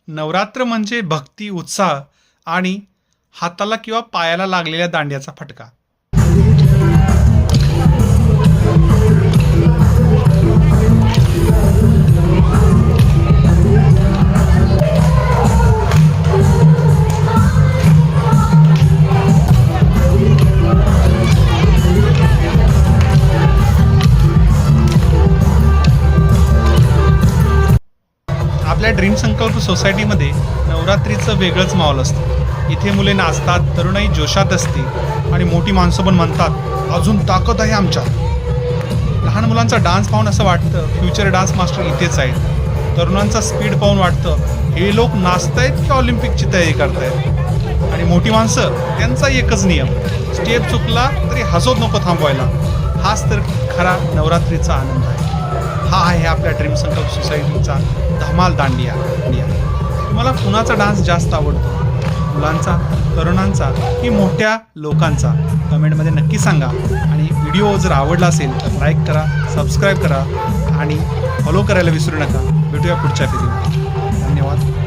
नवरात्र म्हणजे भक्ती, उत्साह आणि हाताला किंवा पायाला लागलेल्या दांड्याचा फटका. आपल्या ड्रीम संकल्प सोसायटीमध्ये नवरात्रीचं वेगळंच माहोल असतं. इथे मुले नाचतात, तरुणाई जोशात असते आणि मोठी माणसं पण म्हणतात, अजून ताकद आहे आमच्यात. लहान मुलांचा डान्स पाहून असं वाटतं फ्युचर डान्स मास्टर इथेच आहेत. तरुणांचा स्पीड पाहून वाटतं हे लोक नाचतायत की ऑलिम्पिकची तयारी करतायत. आणि मोठी माणसं, त्यांचा एकच नियम, स्टेप चुकला तरी हसत नको थांबवायला. हाच तर खरा नवरात्रीचा आनंद आहे. हा आहे आपल्या ड्रीम संकल्प सोसायटीचा धमाल दांडिया. तुम्हाला कुणाचा डान्स जास्त आवडतो, मुलांचा, तरुणांचा की मोठ्या लोकांचा? कमेंटमध्ये नक्की सांगा. आणि व्हिडिओ जर आवडला असेल तर लाईक करा, सबस्क्राईब करा आणि फॉलो करायला विसरू नका. भेटूया पुढच्या व्हिडिओमध्ये. धन्यवाद.